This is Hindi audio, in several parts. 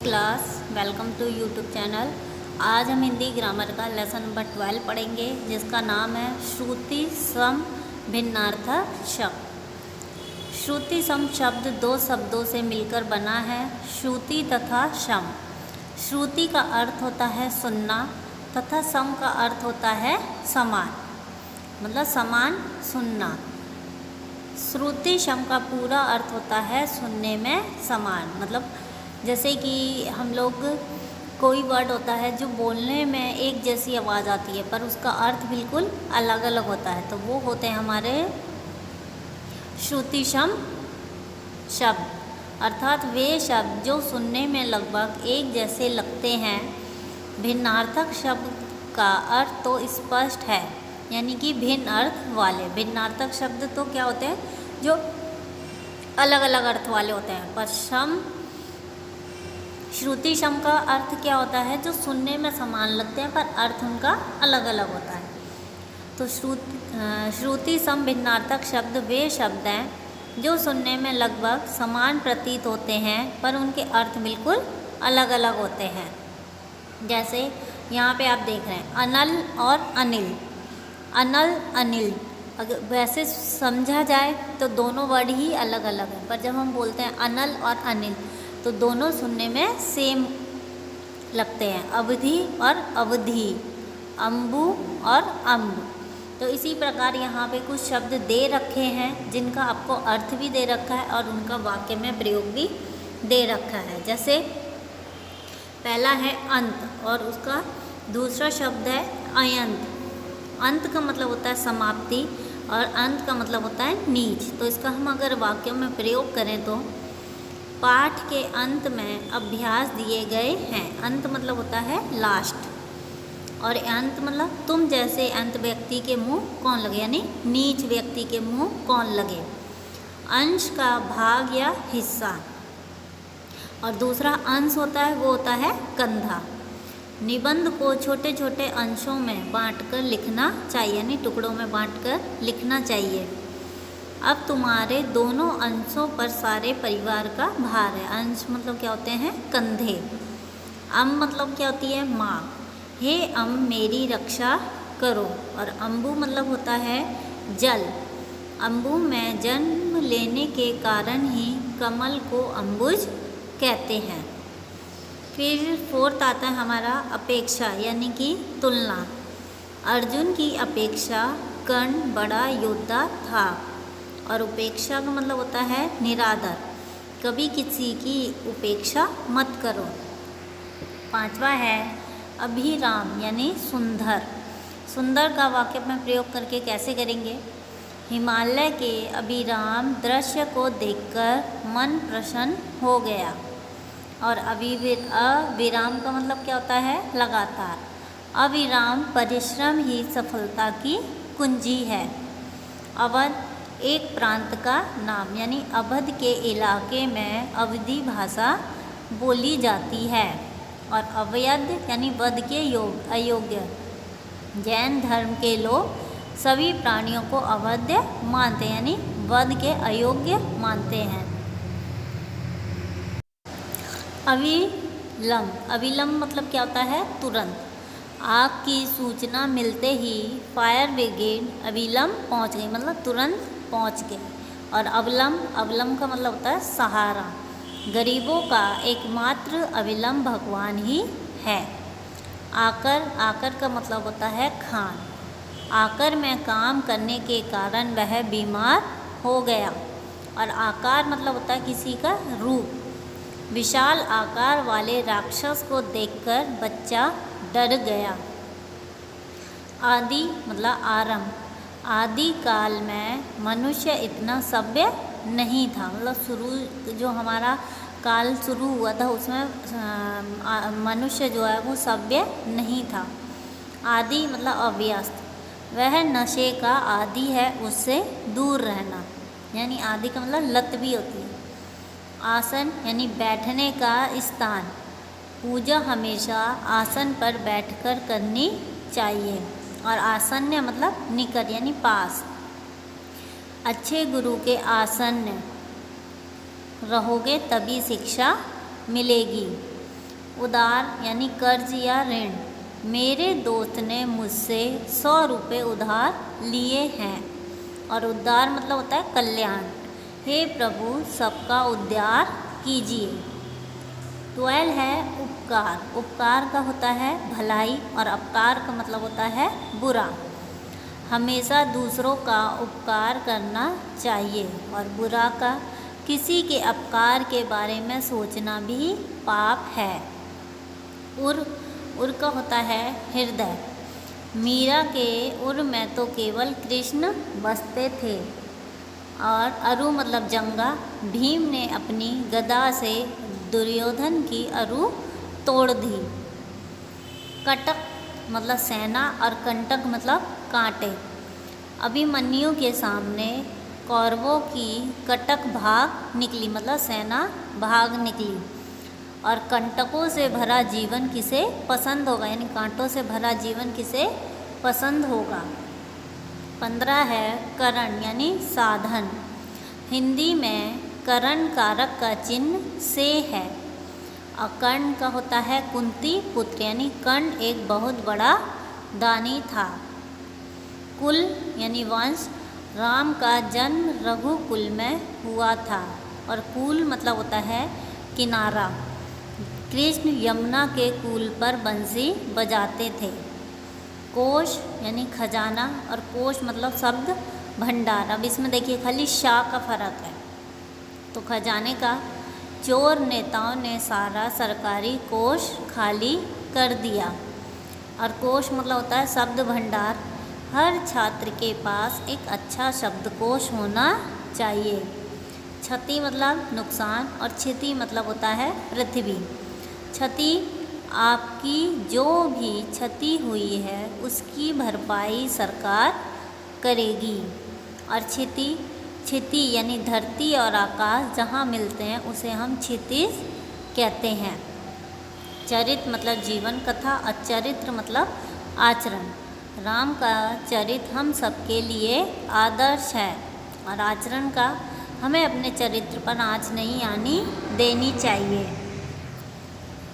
Class welcome to YouTube channel. आज हम हिंदी ग्रामर का लेसन नंबर 12 पढ़ेंगे, जिसका नाम है श्रुति सम भिन्नार्थक शब्द। श्रुति सम शब्द दो शब्दों से मिलकर बना है, श्रुति तथा सम। श्रुति का अर्थ होता है सुनना तथा सम का अर्थ होता है समान, मतलब समान सुनना। श्रुति सम का पूरा अर्थ होता है सुनने में समान, मतलब जैसे कि हम लोग कोई वर्ड होता है जो बोलने में एक जैसी आवाज़ आती है पर उसका अर्थ बिल्कुल अलग अलग होता है, तो वो होते हैं हमारे श्रुति सम शब्द। अर्थात वे शब्द जो सुनने में लगभग एक जैसे लगते हैं। भिन्नार्थक शब्द का अर्थ तो स्पष्ट है, यानी कि भिन्न अर्थ वाले। भिन्नार्थक शब्द तो क्या होते हैं, जो अलग अलग अर्थ वाले होते हैं। पर सम श्रुति सम का अर्थ क्या होता है, जो सुनने में समान लगते हैं पर अर्थ उनका अलग अलग होता है। तो श्रुति सम भिन्नार्थक शब्द वे शब्द हैं जो सुनने में लगभग समान प्रतीत होते हैं पर उनके अर्थ बिल्कुल अलग अलग होते हैं। जैसे यहाँ पे आप देख रहे हैं अनल और अनिल। अनल अनिल अगर वैसे समझा जाए तो दोनों वर्ड ही अलग अलग हैं, पर जब हम बोलते हैं अनल और अनिल तो दोनों सुनने में सेम लगते हैं। अवधि और अवधि, अम्बु और अम्ब। तो इसी प्रकार यहाँ पे कुछ शब्द दे रखे हैं जिनका आपको अर्थ भी दे रखा है और उनका वाक्य में प्रयोग भी दे रखा है। जैसे पहला है अंत और उसका दूसरा शब्द है अयंत। अंत का मतलब होता है समाप्ति और अंत का मतलब होता है नीच। तो इसका हम अगर वाक्यों में प्रयोग करें तो पाठ के अंत में अभ्यास दिए गए हैं। अंत मतलब होता है लास्ट, और अंत मतलब तुम जैसे अंत व्यक्ति के मुंह कौन लगे, यानी नीच व्यक्ति के मुंह कौन लगे। अंश का भाग या हिस्सा, और दूसरा अंश होता है वो होता है कंधा। निबंध को छोटे छोटे अंशों में बांटकर लिखना चाहिए, यानी टुकड़ों में बांटकर लिखना चाहिए। अब तुम्हारे दोनों अंशों पर सारे परिवार का भार है। अंश मतलब क्या होते हैं, कंधे। अम मतलब क्या होती है, माँ। हे अम मेरी रक्षा करो। और अम्बु मतलब होता है जल। अम्बु में जन्म लेने के कारण ही कमल को अम्बुज कहते हैं। फिर फोर्थ आता है हमारा अपेक्षा, यानी कि तुलना। अर्जुन की अपेक्षा कर्ण बड़ा योद्धा था। और उपेक्षा का मतलब होता है निरादर। कभी किसी की उपेक्षा मत करो। पांचवा है अभिराम, यानी सुंदर। सुंदर का वाक्य में प्रयोग करके कैसे करेंगे। हिमालय के अभिराम दृश्य को देखकर मन प्रसन्न हो गया। और अविराम का मतलब क्या होता है, लगातार। अविराम परिश्रम ही सफलता की कुंजी है। अवध एक प्रांत का नाम, यानी अवध के इलाके में अवधी भाषा बोली जाती है। और अवैध यानी वध के अयोग्य। जैन धर्म के लोग सभी प्राणियों को अवध्य मानते हैं, यानी वध के अयोग्य मानते हैं। अविलंब, अविलंब मतलब क्या होता है, तुरंत। आग की सूचना मिलते ही फायर ब्रिगेड अविलंब पहुंच गई, मतलब तुरंत पहुंच गए। और अवलंब, अवलंब का मतलब होता है सहारा। गरीबों का एकमात्र अविलंब भगवान ही है। आकर, आकर का मतलब होता है खान। आकर में काम करने के कारण वह बीमार हो गया। और आकार मतलब होता है किसी का रूप। विशाल आकार वाले राक्षस को देखकर बच्चा डर गया। आदि मतलब आरंभ। आदि काल में मनुष्य इतना सभ्य नहीं था, मतलब शुरू जो हमारा काल शुरू हुआ था उसमें मनुष्य जो है वो सभ्य नहीं था। आदि मतलब अव्यस्त। वह नशे का आदि है, उससे दूर रहना, यानी आदि का मतलब लत भी होती है। आसन यानी बैठने का स्थान। पूजा हमेशा आसन पर बैठकर करनी चाहिए। और आसन्न मतलब निकट, यानी पास। अच्छे गुरु के आसन्न रहोगे तभी शिक्षा मिलेगी। उधार यानी कर्ज या ऋण। मेरे दोस्त ने मुझसे 100 रुपये उधार लिए हैं। और उद्धार मतलब होता है कल्याण। हे प्रभु सबका उद्धार कीजिए। 12 है उपकार। उपकार का होता है भलाई और अपकार का मतलब होता है बुरा। हमेशा दूसरों का उपकार करना चाहिए और बुरा का किसी के अपकार के बारे में सोचना भी पाप है। उर का होता है हृदय। मीरा के उर में तो केवल कृष्ण बसते थे। और अरु मतलब जंगा। भीम ने अपनी गदा से दुर्योधन की अरु तोड़ दी। कटक मतलब सेना और कंटक मतलब कांटे। अभिमन्यु के सामने कौरवों की कटक भाग निकली मतलब सेना भाग निकली। और कंटकों से भरा जीवन किसे पसंद होगा, यानी कांटों से भरा जीवन किसे पसंद होगा। 15 है करण यानी साधन। हिंदी में करण कारक का चिन्ह से है। कर्ण का होता है कुंती पुत्र, यानी कर्ण एक बहुत बड़ा दानी था। कुल यानी वंश। राम का जन्म रघुकुल में हुआ था। और कुल मतलब होता है किनारा। कृष्ण यमुना के कुल पर बंसी बजाते थे। कोश यानी खजाना और कोश मतलब शब्द भंडार। अब इसमें देखिए खाली शाह का फर्क है। तो खजाने का चोर नेताओं ने सारा सरकारी कोष खाली कर दिया। और कोष मतलब होता है शब्द भंडार। हर छात्र के पास एक अच्छा शब्दकोश होना चाहिए। क्षति मतलब नुकसान और क्षति मतलब होता है पृथ्वी। क्षति आपकी जो भी क्षति हुई है उसकी भरपाई सरकार करेगी। और क्षिति यानी धरती और आकाश जहाँ मिलते हैं उसे हम क्षितिज कहते हैं। चरित्र मतलब जीवन कथा और चरित्र मतलब आचरण। राम का चरित्र हम सबके लिए आदर्श है और आचरण का हमें अपने चरित्र पर आँच नहीं आनी देनी चाहिए।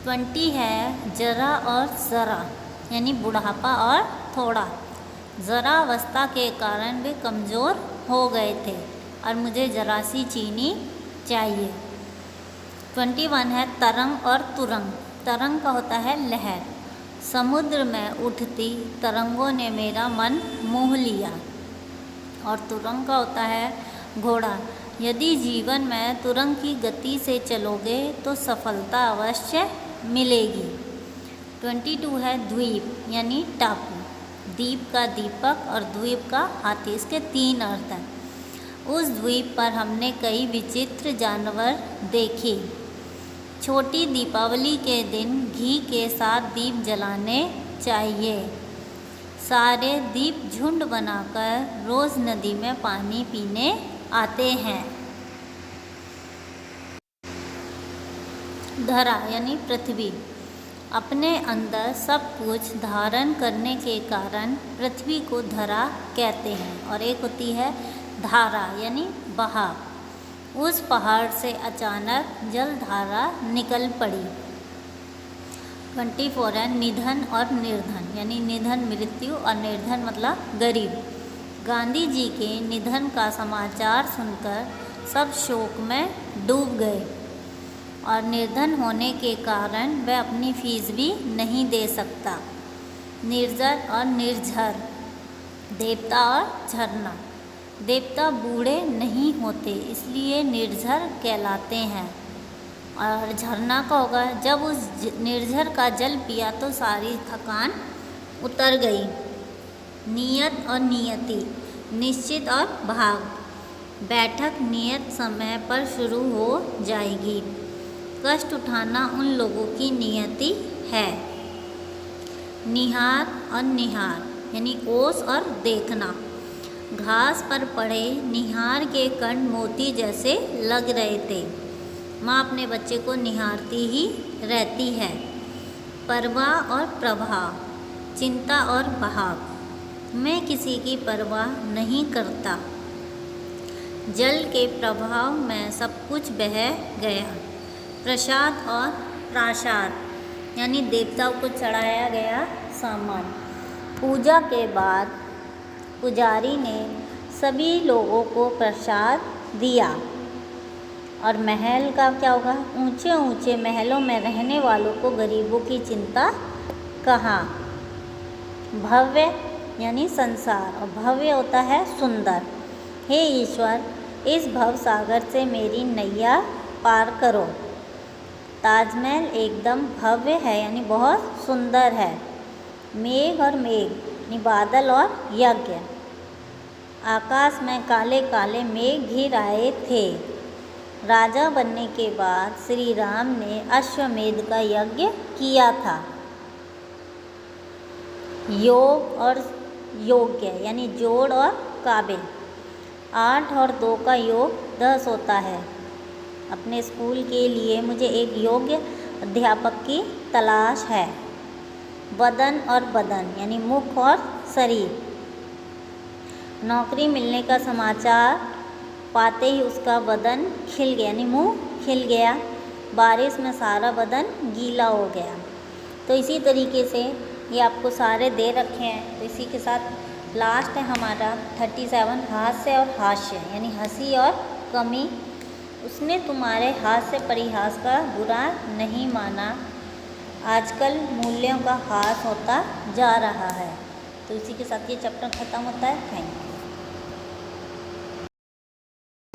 20 है जरा और ज़रा यानी बुढ़ापा और थोड़ा। ज़रावस्था के कारण वे कमज़ोर हो गए थे और मुझे जरा सी चीनी चाहिए। 21 है तरंग और तुरंग। तरंग का होता है लहर। समुद्र में उठती तरंगों ने मेरा मन मोह लिया। और तुरंग का होता है घोड़ा। यदि जीवन में तुरंग की गति से चलोगे तो सफलता अवश्य मिलेगी। 22 है द्वीप यानी टापू। द्वीप का दीपक और द्वीप का हाथी, इसके 3 अर्थ हैं। उस द्वीप पर हमने कई विचित्र जानवर देखे। छोटी दीपावली के दिन घी के साथ दीप जलाने चाहिए। सारे दीप झुंड बनाकर रोज़ नदी में पानी पीने आते हैं। धरा यानी पृथ्वी। अपने अंदर सब कुछ धारण करने के कारण पृथ्वी को धरा कहते हैं। और एक होती है धारा यानी बहाव। उस पहाड़ से अचानक जलधारा निकल पड़ी। 24 है निधन और निर्धन यानी निधन मृत्यु और निर्धन मतलब गरीब। गांधी जी के निधन का समाचार सुनकर सब शोक में डूब गए और निर्धन होने के कारण वह अपनी फीस भी नहीं दे सकता। निर्जर और निर्झर। देवता और झरना। देवता बूढ़े नहीं होते इसलिए निर्झर कहलाते हैं। और झरना का होगा जब उस निर्झर का जल पिया तो सारी थकान उतर गई। नियत और नियति। निश्चित और भाग। बैठक नियत समय पर शुरू हो जाएगी। कष्ट उठाना उन लोगों की नियति है। निहार और निहार यानी ओस और देखना। घास पर पड़े निहार के कण मोती जैसे लग रहे थे। माँ अपने बच्चे को निहारती ही रहती है। परवाह और प्रभाव। चिंता और बहाव। मैं किसी की परवाह नहीं करता। जल के प्रभाव में सब कुछ बह गया। प्रसाद और प्रासाद। यानी देवताओं को चढ़ाया गया सामान। पूजा के बाद पुजारी ने सभी लोगों को प्रसाद दिया। और महल का क्या होगा? ऊंचे ऊंचे महलों में रहने वालों को गरीबों की चिंता कहाँ? भव्य यानी संसार, और भव्य होता है सुंदर। हे ईश्वर, इस भव सागर से मेरी नैया पार करो। ताजमहल एकदम भव्य है यानी बहुत सुंदर है। मेघ और मेघ यानी बादल और यज्ञ। आकाश में काले काले मेघ घिर आए थे। राजा बनने के बाद श्री राम ने अश्वमेध का यज्ञ किया था। योग और योग्य यानी जोड़ और काबिल। 8 और 2 का योग 10 होता है। अपने स्कूल के लिए मुझे एक योग्य अध्यापक की तलाश है। बदन और बदन यानी मुख और शरीर। नौकरी मिलने का समाचार पाते ही उसका बदन खिल गया यानी मुंह खिल गया। बारिश में सारा बदन गीला हो गया। तो इसी तरीके से ये आपको सारे दे रखे हैं। तो इसी के साथ लास्ट है हमारा 37 हास्य और हास्य यानी हंसी और कमी। उसने तुम्हारे हास्य परिहास का बुरा नहीं माना। आजकल मूल्यों का ह्रास होता जा रहा है। तो इसी के साथ ये चैप्टर ख़त्म होता है। Thank you.